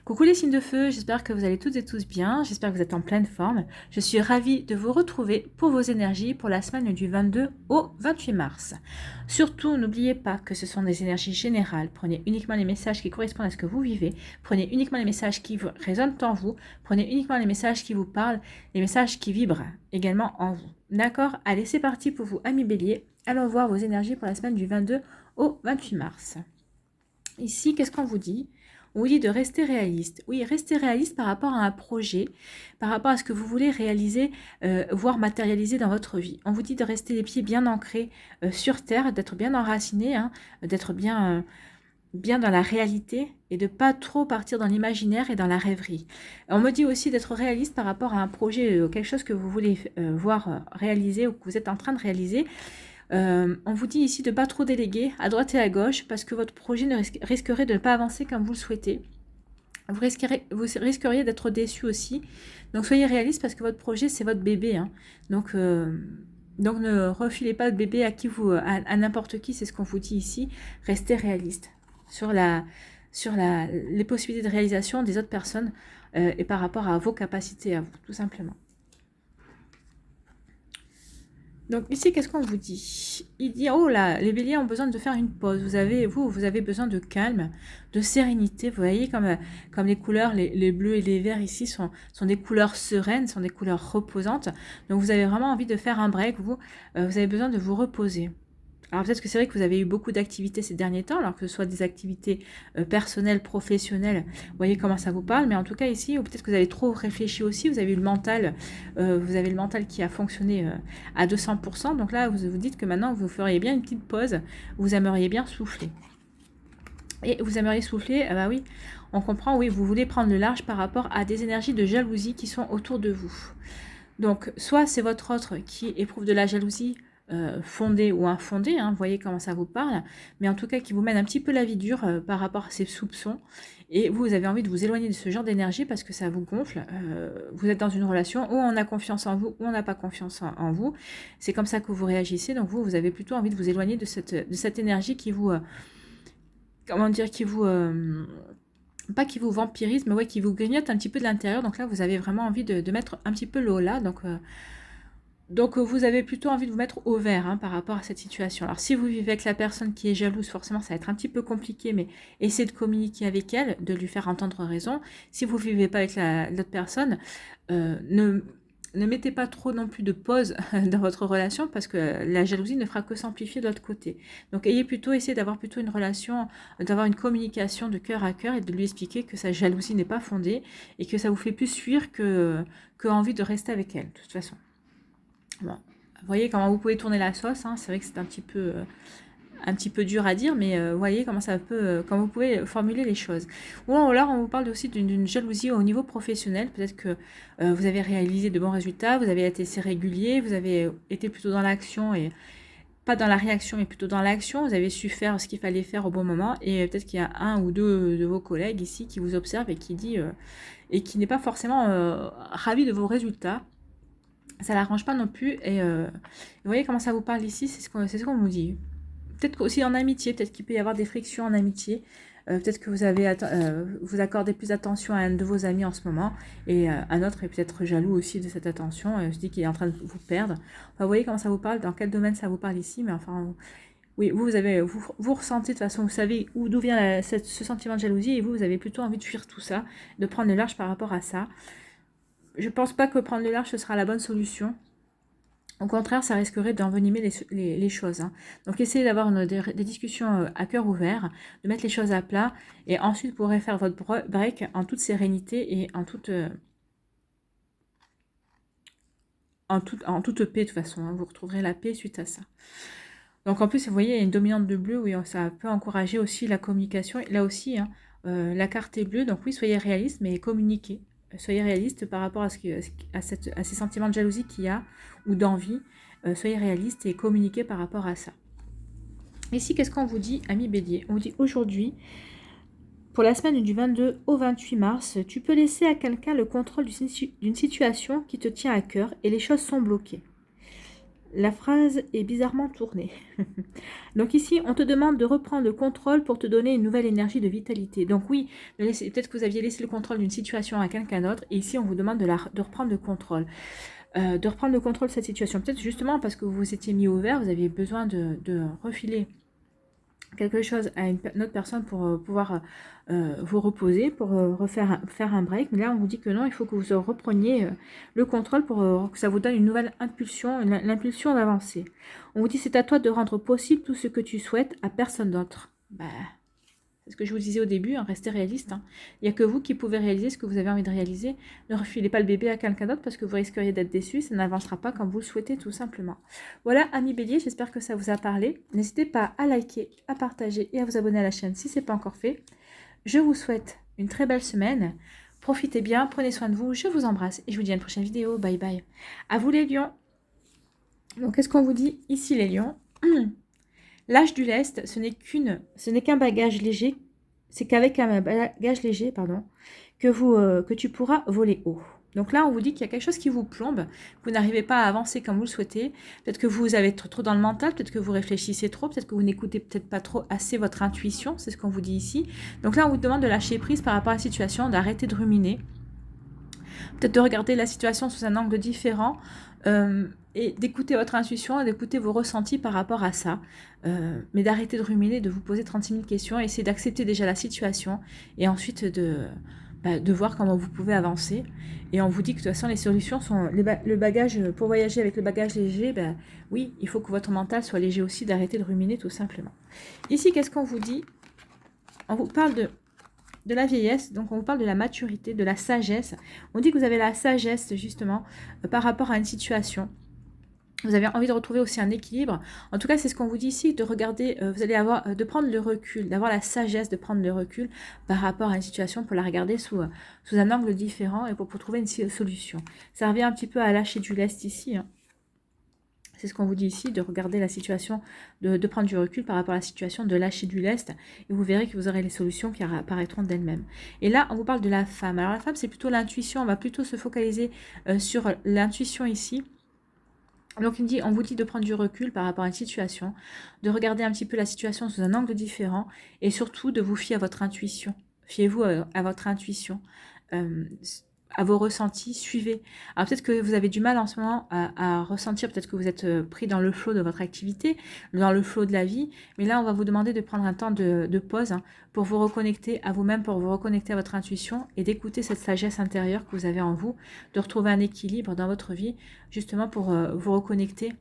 Coucou les signes de feu, j'espère que vous allez toutes et tous bien, j'espère que vous êtes en pleine forme. Je suis ravie de vous retrouver pour vos énergies pour la semaine du 22 au 28 mars. Surtout, n'oubliez pas que ce sont des énergies générales. Prenez uniquement les messages qui correspondent à ce que vous vivez. Prenez uniquement les messages qui résonnent en vous. Prenez uniquement les messages qui vous parlent, les messages qui vibrent également en vous. D'accord? Allez, c'est parti pour vous, amis bélier. Allons voir vos énergies pour la semaine du 22 au 28 mars. Ici, qu'est-ce qu'on vous dit? On vous dit de rester réaliste. Oui, rester réaliste par rapport à un projet, par rapport à ce que vous voulez réaliser, voire matérialiser dans votre vie. On vous dit de rester les pieds bien ancrés sur terre, d'être bien enraciné, hein, d'être bien dans la réalité et de pas trop partir dans l'imaginaire et dans la rêverie. On me dit aussi d'être réaliste par rapport à un projet, quelque chose que vous voulez voir réaliser ou que vous êtes en train de réaliser. On vous dit ici de ne pas trop déléguer à droite et à gauche parce que votre projet risquerait de ne pas avancer comme vous le souhaitez. Vous risqueriez d'être déçu aussi. Donc soyez réaliste parce que votre projet c'est votre bébé. Hein. Donc ne refilez pas de bébé à n'importe qui, c'est ce qu'on vous dit ici. Restez réaliste sur les possibilités de réalisation des autres personnes et par rapport à vos capacités à vous, tout simplement. Donc ici, qu'est-ce qu'on vous dit? Il dit, oh là, les béliers ont besoin de faire une pause. Vous avez besoin de calme, de sérénité. Vous voyez comme les couleurs, les bleus et les verts ici sont des couleurs sereines, sont des couleurs reposantes. Donc vous avez vraiment envie de faire un break. Vous avez besoin de vous reposer. Alors peut-être que c'est vrai que vous avez eu beaucoup d'activités ces derniers temps, alors que ce soit des activités personnelles, professionnelles, vous voyez comment ça vous parle, mais en tout cas ici, ou peut-être que vous avez trop réfléchi aussi, vous avez eu le mental, qui a fonctionné à 200%, donc là vous vous dites que maintenant vous feriez bien une petite pause, vous aimeriez bien souffler. Et vous aimeriez souffler, ah bah oui, on comprend, oui, vous voulez prendre le large par rapport à des énergies de jalousie qui sont autour de vous. Donc soit c'est votre autre qui éprouve de la jalousie, fondée ou infondée, hein, vous voyez comment ça vous parle, mais en tout cas qui vous mène un petit peu la vie dure par rapport à ces soupçons, et vous avez envie de vous éloigner de ce genre d'énergie parce que ça vous gonfle, vous êtes dans une relation où on a confiance en vous, où on n'a pas confiance en vous, c'est comme ça que vous réagissez, donc vous avez plutôt envie de vous éloigner de cette énergie qui vous, pas qui vous vampirise, mais ouais, qui vous grignote un petit peu de l'intérieur, donc là vous avez vraiment envie de mettre un petit peu l'eau là, donc vous avez plutôt envie de vous mettre au vert par rapport à cette situation. Alors si vous vivez avec la personne qui est jalouse, forcément ça va être un petit peu compliqué, mais essayez de communiquer avec elle, de lui faire entendre raison. Si vous ne vivez pas avec l'autre personne, ne mettez pas trop non plus de pause dans votre relation parce que la jalousie ne fera que s'amplifier de l'autre côté. Donc essayez d'avoir plutôt une relation, d'avoir une communication de cœur à cœur et de lui expliquer que sa jalousie n'est pas fondée et que ça vous fait plus fuir que envie de rester avec elle, de toute façon. Bon, vous voyez comment vous pouvez tourner la sauce, hein. C'est vrai que c'est un petit peu dur à dire, mais vous voyez comment vous pouvez formuler les choses. Ou alors on vous parle aussi d'une jalousie au niveau professionnel, peut-être que vous avez réalisé de bons résultats, vous avez été assez régulier, vous avez été plutôt dans l'action et pas dans la réaction, mais plutôt dans l'action, vous avez su faire ce qu'il fallait faire au bon moment, et peut-être qu'il y a un ou deux de vos collègues ici qui vous observe et qui dit et qui n'est pas forcément ravi de vos résultats. Ça l'arrange pas non plus. Et vous voyez comment ça vous parle ici, c'est ce qu'on vous dit. Peut-être aussi en amitié, peut-être qu'il peut y avoir des frictions en amitié. Peut-être que vous accordez plus d'attention à un de vos amis en ce moment, et un autre est peut-être jaloux aussi de cette attention, se dit qu'il est en train de vous perdre. Enfin, vous voyez comment ça vous parle, dans quel domaine ça vous parle ici, mais enfin, oui, vous ressentez de toute façon, vous savez d'où vient ce sentiment de jalousie, et vous avez plutôt envie de fuir tout ça, de prendre le large par rapport à ça. Je pense pas que prendre le large, ce sera la bonne solution. Au contraire, ça risquerait d'envenimer les choses. Hein. Donc essayez d'avoir des discussions à cœur ouvert, de mettre les choses à plat, et ensuite vous pourrez faire votre break en toute sérénité et en toute paix de toute façon. Hein. Vous retrouverez la paix suite à ça. Donc en plus, vous voyez, il y a une dominante de bleu, oui, ça peut encourager aussi la communication. Là aussi, hein, la carte est bleue, donc oui, soyez réaliste, mais communiquez. Soyez réaliste par rapport à ces sentiments de jalousie qu'il y a, ou d'envie. Soyez réaliste et communiquez par rapport à ça. Ici, qu'est-ce qu'on vous dit, amis bélier? On vous dit aujourd'hui, pour la semaine du 22 au 28 mars, tu peux laisser à quelqu'un le contrôle d'une situation qui te tient à cœur et les choses sont bloquées. La phrase est bizarrement tournée. Donc ici, on te demande de reprendre le contrôle pour te donner une nouvelle énergie de vitalité. Donc oui, peut-être que vous aviez laissé le contrôle d'une situation à quelqu'un d'autre, et ici, on vous demande de reprendre le contrôle. De reprendre le contrôle de cette situation. Peut-être justement parce que vous vous étiez mis au vert, vous aviez besoin de refiler quelque chose à une autre personne pour pouvoir vous reposer, pour faire un break. Mais là, on vous dit que non, il faut que vous repreniez le contrôle pour que ça vous donne une nouvelle impulsion, l'impulsion d'avancer. On vous dit c'est à toi de rendre possible tout ce que tu souhaites à personne d'autre. Bah, c'est ce que je vous disais au début, hein, restez réaliste. Hein. Il n'y a que vous qui pouvez réaliser ce que vous avez envie de réaliser. Ne refilez pas le bébé à quelqu'un d'autre parce que vous risqueriez d'être déçu. Ça n'avancera pas comme vous le souhaitez, tout simplement. Voilà, amis béliers, j'espère que ça vous a parlé. N'hésitez pas à liker, à partager et à vous abonner à la chaîne si ce n'est pas encore fait. Je vous souhaite une très belle semaine. Profitez bien, prenez soin de vous. Je vous embrasse et je vous dis à une prochaine vidéo. Bye bye. À vous les lions. Donc, qu'est-ce qu'on vous dit ici, les lions? L'âge du lest, ce n'est qu'un bagage léger, c'est qu'avec un bagage léger, pardon, que tu pourras voler haut. Donc là, on vous dit qu'il y a quelque chose qui vous plombe, vous n'arrivez pas à avancer comme vous le souhaitez, peut-être que vous avez trop dans le mental, peut-être que vous réfléchissez trop, peut-être que vous n'écoutez peut-être pas trop assez votre intuition, c'est ce qu'on vous dit ici. Donc là, on vous demande de lâcher prise par rapport à la situation, d'arrêter de ruminer, peut-être de regarder la situation sous un angle différent, et d'écouter votre intuition et d'écouter vos ressentis par rapport à ça. Mais d'arrêter de ruminer, de vous poser 36 000 questions, et essayer d'accepter déjà la situation et ensuite de voir comment vous pouvez avancer. Et on vous dit que de toute façon les solutions sont le bagage, pour voyager avec le bagage léger, oui, il faut que votre mental soit léger aussi, d'arrêter de ruminer tout simplement. Ici, qu'est-ce qu'on vous dit? On vous parle de la vieillesse, donc on vous parle de la maturité, de la sagesse. On dit que vous avez la sagesse justement par rapport à une situation. Vous avez envie de retrouver aussi un équilibre. En tout cas, c'est ce qu'on vous dit ici, de regarder, vous allez avoir, de prendre le recul, d'avoir la sagesse de prendre le recul par rapport à une situation pour la regarder sous un angle différent et pour trouver une solution. Ça revient un petit peu à lâcher du lest ici. Hein. C'est ce qu'on vous dit ici, de regarder la situation, de prendre du recul par rapport à la situation, de lâcher du lest, et vous verrez que vous aurez les solutions qui apparaîtront d'elles-mêmes. Et là, on vous parle de la femme. Alors la femme, c'est plutôt l'intuition, on va plutôt se focaliser sur l'intuition ici. Donc on vous dit de prendre du recul par rapport à une situation, de regarder un petit peu la situation sous un angle différent et surtout de vous fier à votre intuition. Fiez-vous à votre intuition, à vos ressentis, suivez. Alors peut-être que vous avez du mal en ce moment à ressentir, peut-être que vous êtes pris dans le flot de votre activité, dans le flot de la vie, mais là on va vous demander de prendre un temps de pause pour vous reconnecter à vous-même, pour vous reconnecter à votre intuition et d'écouter cette sagesse intérieure que vous avez en vous, de retrouver un équilibre dans votre vie, justement pour vous reconnecter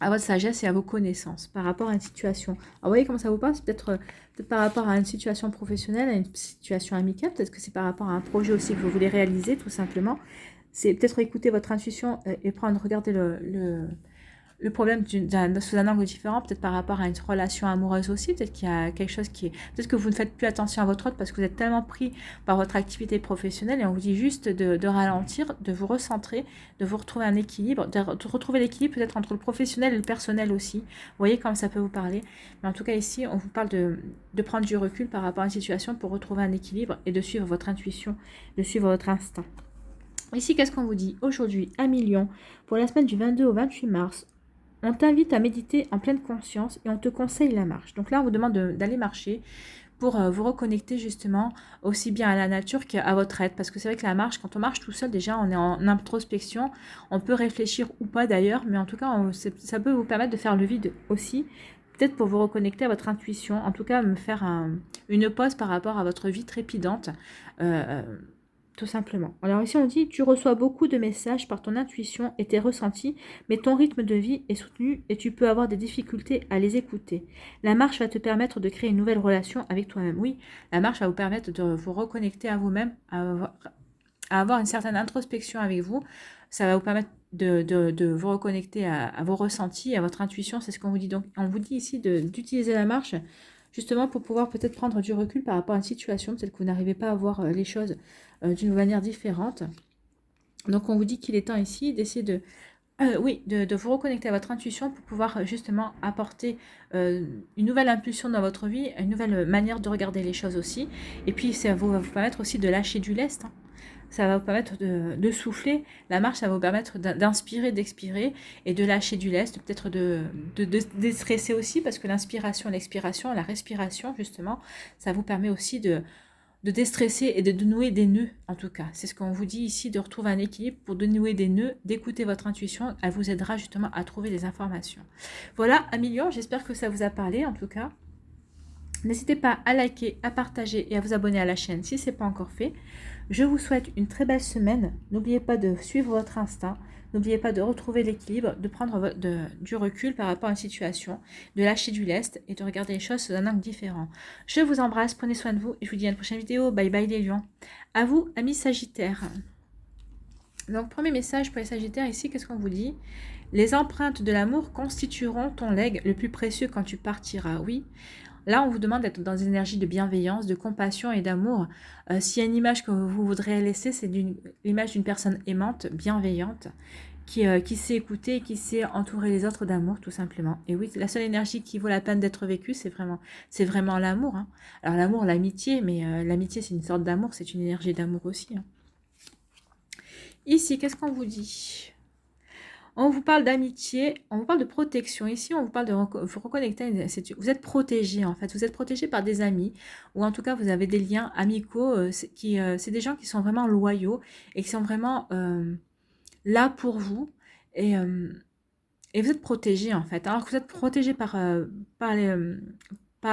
à votre sagesse et à vos connaissances par rapport à une situation. Alors, vous voyez comment ça vous passe, peut-être par rapport à une situation professionnelle, à une situation amicale, peut-être que c'est par rapport à un projet aussi que vous voulez réaliser, tout simplement. C'est peut-être écouter votre intuition et regarder le problème sous un angle différent, peut-être par rapport à une relation amoureuse aussi, peut-être qu'il y a quelque chose qui est... Peut-être que vous ne faites plus attention à votre autre parce que vous êtes tellement pris par votre activité professionnelle et on vous dit juste de ralentir, de vous recentrer, de vous retrouver un équilibre, de retrouver l'équilibre peut-être entre le professionnel et le personnel aussi. Vous voyez comme ça peut vous parler. Mais en tout cas ici, on vous parle de prendre du recul par rapport à une situation pour retrouver un équilibre et de suivre votre intuition, de suivre votre instinct. Ici, qu'est-ce qu'on vous dit? Aujourd'hui, à Million, pour la semaine du 22 au 28 mars, on t'invite à méditer en pleine conscience et on te conseille la marche. Donc là, on vous demande d'aller marcher pour vous reconnecter justement aussi bien à la nature qu'à votre aide. Parce que c'est vrai que la marche, quand on marche tout seul, déjà, on est en introspection. On peut réfléchir ou pas d'ailleurs, mais en tout cas, ça peut vous permettre de faire le vide aussi. Peut-être pour vous reconnecter à votre intuition. En tout cas, me faire une pause par rapport à votre vie trépidante. Tout simplement. Alors ici on dit, tu reçois beaucoup de messages par ton intuition et tes ressentis, mais ton rythme de vie est soutenu et tu peux avoir des difficultés à les écouter. La marche va te permettre de créer une nouvelle relation avec toi-même. Oui, la marche va vous permettre de vous reconnecter à vous-même, à avoir une certaine introspection avec vous. Ça va vous permettre de vous reconnecter à vos ressentis, à votre intuition. C'est ce qu'on vous dit. Donc on vous dit ici d'utiliser la marche justement pour pouvoir peut-être prendre du recul par rapport à une situation, peut-être que vous n'arrivez pas à voir les choses d'une manière différente. Donc on vous dit qu'il est temps ici d'essayer de vous reconnecter à votre intuition pour pouvoir justement apporter une nouvelle impulsion dans votre vie, une nouvelle manière de regarder les choses aussi. Et puis ça va vous permettre aussi de lâcher du lest. Hein. Ça va vous permettre de souffler. La marche, ça va vous permettre d'inspirer, d'expirer et de lâcher du lest, peut-être de déstresser aussi, parce que l'inspiration, l'expiration, la respiration, justement, ça vous permet aussi de déstresser et de dénouer des nœuds, en tout cas. C'est ce qu'on vous dit ici, de retrouver un équilibre pour dénouer des nœuds, d'écouter votre intuition. Elle vous aidera justement à trouver les informations. Voilà, 1 million, j'espère que ça vous a parlé, en tout cas. N'hésitez pas à liker, à partager et à vous abonner à la chaîne si ce n'est pas encore fait. Je vous souhaite une très belle semaine. N'oubliez pas de suivre votre instinct. N'oubliez pas de retrouver l'équilibre, de prendre du recul par rapport à une situation, de lâcher du lest et de regarder les choses sous un angle différent. Je vous embrasse, prenez soin de vous et je vous dis à une prochaine vidéo. Bye bye les lions. À vous, amis Sagittaires. Donc, premier message pour les Sagittaires ici, qu'est-ce qu'on vous dit? Les empreintes de l'amour constitueront ton legs le plus précieux quand tu partiras. Oui. Là, on vous demande d'être dans une énergie de bienveillance, de compassion et d'amour. S'il y a une image que vous voudrez laisser, c'est l'image d'une personne aimante, bienveillante, qui sait écouter et qui sait entourer les autres d'amour, tout simplement. Et oui, la seule énergie qui vaut la peine d'être vécue, c'est vraiment l'amour. Hein. Alors l'amour, l'amitié, mais l'amitié, c'est une sorte d'amour, c'est une énergie d'amour aussi. Hein. Ici, qu'est-ce qu'on vous dit ? On vous parle d'amitié, on vous parle de protection. Ici, on vous parle de vous reconnecter. Vous êtes protégé, en fait. Vous êtes protégé par des amis, ou en tout cas, vous avez des liens amicaux. C'est des gens qui sont vraiment loyaux et qui sont vraiment là pour vous. Et vous êtes protégé, en fait. Alors que vous êtes protégé par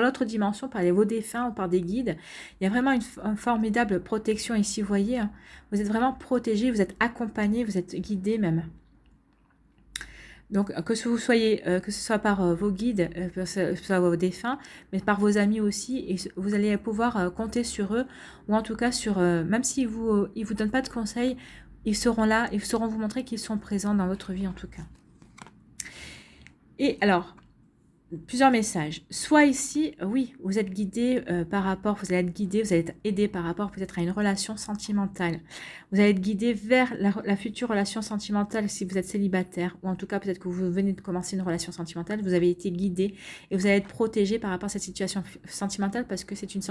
l'autre dimension, par vos défunts ou par des guides. Il y a vraiment une formidable protection ici, vous voyez. Hein. Vous êtes vraiment protégé, vous êtes accompagné, vous êtes guidé même. Donc, que ce soit par vos guides, que ce soit vos défunts, mais par vos amis aussi, et vous allez pouvoir compter sur eux, ou en tout cas même si ils vous donnent pas de conseils, ils seront là, ils sauront vous montrer qu'ils sont présents dans votre vie en tout cas. Et alors, plusieurs messages. Soit ici, oui, vous êtes guidé vous allez être guidé, vous allez être aidé par rapport peut-être à une relation sentimentale. Vous allez être guidé vers la future relation sentimentale si vous êtes célibataire, ou en tout cas peut-être que vous venez de commencer une relation sentimentale, vous avez été guidé et vous allez être protégé par rapport à cette situation sentimentale parce que c'est une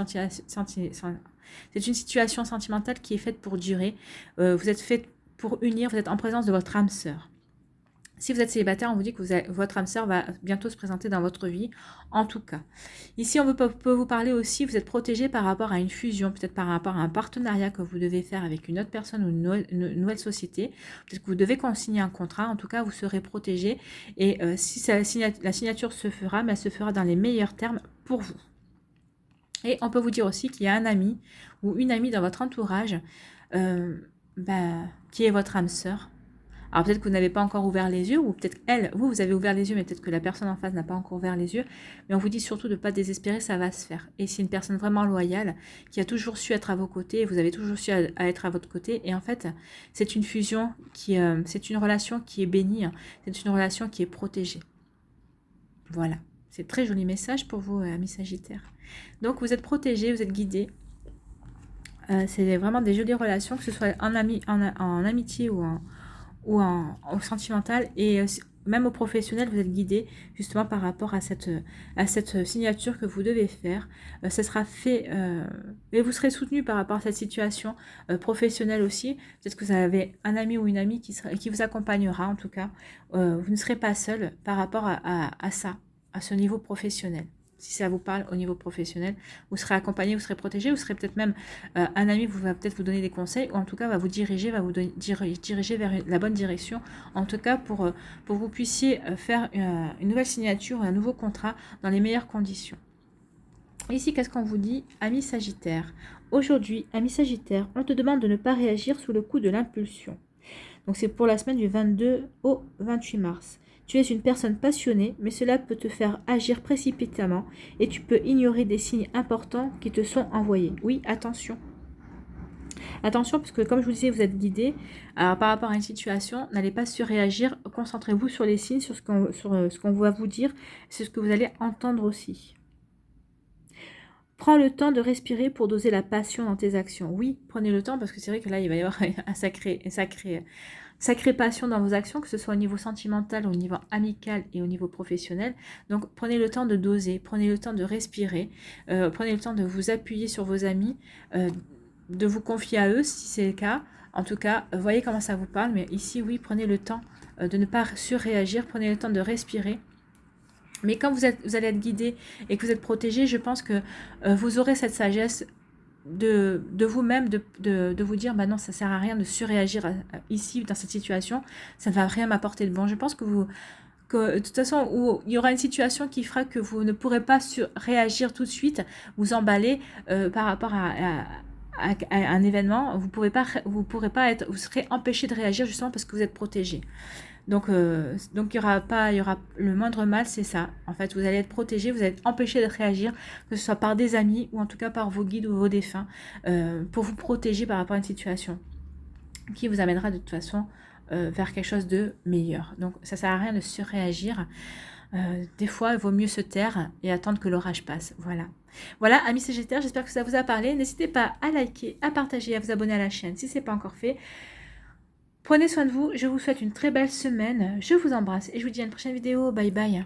situation sentimentale qui est faite pour durer. Vous êtes fait pour unir, vous êtes en présence de votre âme sœur. Si vous êtes célibataire, on vous dit que votre âme sœur va bientôt se présenter dans votre vie, en tout cas. Ici, on peut vous parler aussi, vous êtes protégé par rapport à une fusion, peut-être par rapport à un partenariat que vous devez faire avec une autre personne ou une nouvelle société. Peut-être que vous devez consigner un contrat, en tout cas, vous serez protégé. Et si la signature se fera, mais elle se fera dans les meilleurs termes pour vous. Et on peut vous dire aussi qu'il y a un ami ou une amie dans votre entourage qui est votre âme sœur. Alors peut-être que vous n'avez pas encore ouvert les yeux, ou peut-être vous avez ouvert les yeux, mais peut-être que la personne en face n'a pas encore ouvert les yeux. Mais on vous dit surtout de ne pas désespérer, ça va se faire. Et c'est une personne vraiment loyale, qui a toujours su être à vos côtés, et vous avez toujours su à être à votre côté. Et en fait, c'est une fusion, c'est une relation qui est bénie, hein. C'est une relation qui est protégée. Voilà, c'est très joli message pour vous, amis Sagittaires. Donc vous êtes protégés, vous êtes guidés. C'est vraiment des jolies relations, que ce soit en amitié ou en sentimental, et même au professionnel, vous êtes guidé justement par rapport à cette signature que vous devez faire. Ça sera fait, et vous serez soutenu par rapport à cette situation professionnelle aussi. Peut-être que vous avez un ami ou une amie qui vous accompagnera, en tout cas. Vous ne serez pas seul par rapport à ça, à ce niveau professionnel. Si ça vous parle au niveau professionnel, vous serez accompagné, vous serez protégé, vous serez peut-être même un ami va peut-être vous donner des conseils, ou en tout cas va vous diriger vers la bonne direction, en tout cas pour que vous puissiez faire une nouvelle signature, un nouveau contrat dans les meilleures conditions. Ici, qu'est-ce qu'on vous dit, ami Sagittaire? Aujourd'hui, ami Sagittaire, on te demande de ne pas réagir sous le coup de l'impulsion. Donc c'est pour la semaine du 22 au 28 mars. Tu es une personne passionnée, mais cela peut te faire agir précipitamment et tu peux ignorer des signes importants qui te sont envoyés. Oui, attention. Attention, parce que comme je vous disais, vous êtes guidé. Alors par rapport à une situation, n'allez pas surréagir. Concentrez-vous sur les signes, sur ce qu'on va vous dire, c'est ce que vous allez entendre aussi. Prends le temps de respirer pour doser la passion dans tes actions. Oui, prenez le temps, parce que c'est vrai que là, il va y avoir un sacrée passion dans vos actions, que ce soit au niveau sentimental, au niveau amical et au niveau professionnel. Donc prenez le temps de doser, prenez le temps de respirer, prenez le temps de vous appuyer sur vos amis, de vous confier à eux si c'est le cas. En tout cas, voyez comment ça vous parle. Mais ici, oui, prenez le temps de ne pas surréagir. Prenez le temps de respirer. Mais quand vous allez être guidé et que vous êtes protégé, je pense que vous aurez cette sagesse de vous-même, de vous dire, bah non, ça sert à rien de surréagir ici, dans cette situation. Ça ne va rien m'apporter de bon. Je pense que de toute façon, où il y aura une situation qui fera que vous ne pourrez pas réagir tout de suite, vous emballer par rapport à un événement, vous pourrez pas être, vous serez empêché de réagir justement parce que vous êtes protégé. Donc il y aura le moindre mal, c'est ça. En fait, vous allez être protégé, vous allez être empêché de réagir, que ce soit par des amis ou en tout cas par vos guides ou vos défunts, pour vous protéger par rapport à une situation qui vous amènera de toute façon vers quelque chose de meilleur. Donc ça sert à rien de surréagir. Des fois, il vaut mieux se taire et attendre que l'orage passe. Voilà. Voilà, amis sagittaires, j'espère que ça vous a parlé. N'hésitez pas à liker, à partager, à vous abonner à la chaîne si ce n'est pas encore fait. Prenez soin de vous, je vous souhaite une très belle semaine, je vous embrasse et je vous dis à une prochaine vidéo, bye bye.